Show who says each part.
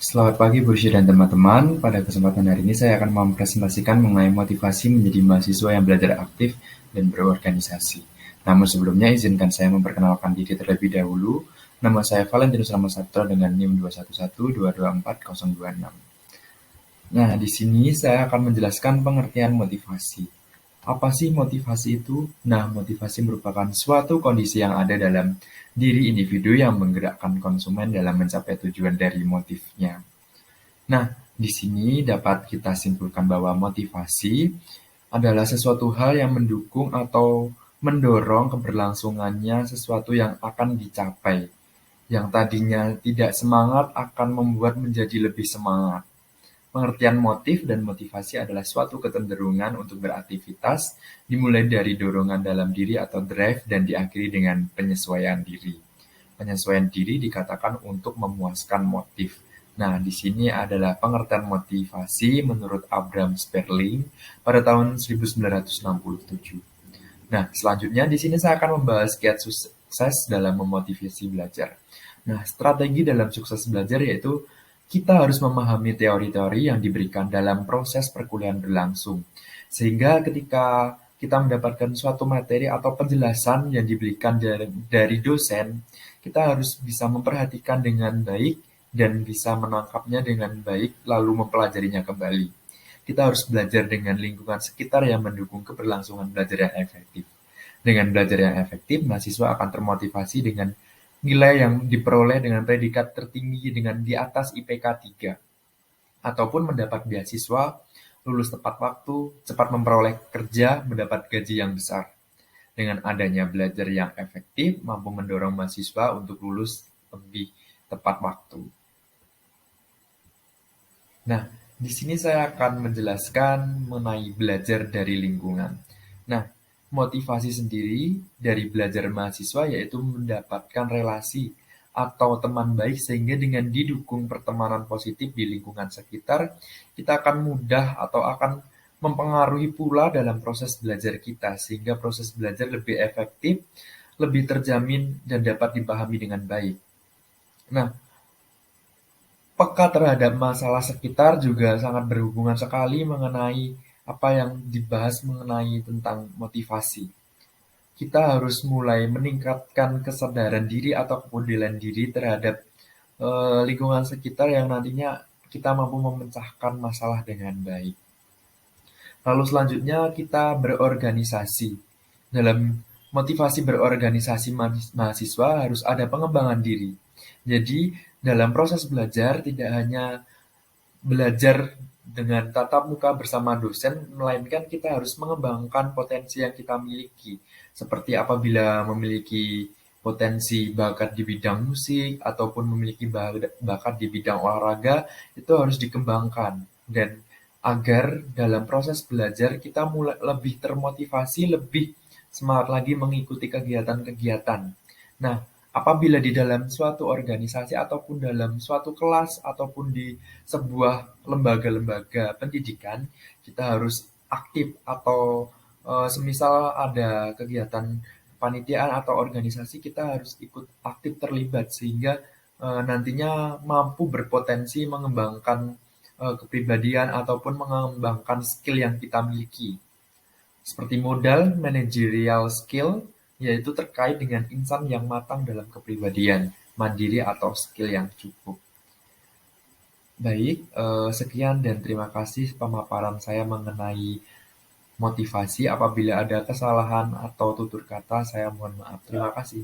Speaker 1: Selamat pagi Bu Risya dan teman-teman. Pada kesempatan hari ini saya akan mempresentasikan mengenai motivasi menjadi mahasiswa yang belajar aktif dan berorganisasi. Namun sebelumnya izinkan saya memperkenalkan diri terlebih dahulu. Nama saya Valentinus Ramasatro dengan NIM 21122240026. Nah, di sini saya akan menjelaskan pengertian motivasi. Apa sih motivasi itu? Nah, motivasi merupakan suatu kondisi yang ada dalam diri individu yang menggerakkan konsumen dalam mencapai tujuan dari motifnya. Nah, di sini dapat kita simpulkan bahwa motivasi adalah sesuatu hal yang mendukung atau mendorong keberlangsungannya sesuatu yang akan dicapai. Yang tadinya tidak semangat akan membuat menjadi lebih semangat. Pengertian motif dan motivasi adalah suatu kecenderungan untuk beraktivitas, dimulai dari dorongan dalam diri atau drive dan diakhiri dengan penyesuaian diri. Penyesuaian diri dikatakan untuk memuaskan motif. Nah, di sini adalah pengertian motivasi menurut Abraham Sperling pada tahun 1967. Nah, selanjutnya di sini saya akan membahas kiat sukses dalam memotivasi belajar. Nah, strategi dalam sukses belajar yaitu kita harus memahami teori-teori yang diberikan dalam proses perkuliahan berlangsung. Sehingga ketika kita mendapatkan suatu materi atau penjelasan yang diberikan dari dosen, kita harus bisa memperhatikan dengan baik dan bisa menangkapnya dengan baik lalu mempelajarinya kembali. Kita harus belajar dengan lingkungan sekitar yang mendukung keberlangsungan belajar yang efektif. Dengan belajar yang efektif, mahasiswa akan termotivasi dengan nilai yang diperoleh dengan predikat tertinggi dengan di atas IPK 3, ataupun mendapat beasiswa, lulus tepat waktu, cepat memperoleh kerja, mendapat gaji yang besar. Dengan adanya belajar yang efektif, mampu mendorong mahasiswa untuk lulus lebih tepat waktu. Nah, di sini saya akan menjelaskan mengenai belajar dari lingkungan. Nah, motivasi sendiri dari belajar mahasiswa yaitu mendapatkan relasi atau teman baik sehingga dengan didukung pertemanan positif di lingkungan sekitar, kita akan mudah atau akan mempengaruhi pula dalam proses belajar kita sehingga proses belajar lebih efektif, lebih terjamin dan dapat dipahami dengan baik. Nah, peka terhadap masalah sekitar juga sangat berhubungan sekali mengenai apa yang dibahas mengenai tentang motivasi. Kita harus mulai meningkatkan kesadaran diri atau kepedulian diri terhadap lingkungan sekitar yang nantinya kita mampu memecahkan masalah dengan baik. Lalu selanjutnya kita berorganisasi. Dalam motivasi berorganisasi mahasiswa harus ada pengembangan diri. Jadi dalam proses belajar tidak hanya belajar dengan tatap muka bersama dosen, melainkan kita harus mengembangkan potensi yang kita miliki. Seperti apabila memiliki potensi bakat di bidang musik ataupun memiliki bakat di bidang olahraga, itu harus dikembangkan. Dan agar dalam proses belajar kita mulai lebih termotivasi, lebih semangat lagi mengikuti kegiatan-kegiatan. Nah, apabila di dalam suatu organisasi ataupun dalam suatu kelas ataupun di sebuah lembaga-lembaga pendidikan, kita harus aktif atau semisal ada kegiatan panitiaan atau organisasi, kita harus ikut aktif terlibat sehingga nantinya mampu berpotensi mengembangkan kepribadian ataupun mengembangkan skill yang kita miliki. Seperti modal managerial skill, yaitu terkait dengan insan yang matang dalam kepribadian, mandiri atau skill yang cukup. Baik, sekian dan terima kasih pemaparan saya mengenai motivasi. Apabila ada kesalahan atau tutur kata, saya mohon maaf. Terima kasih.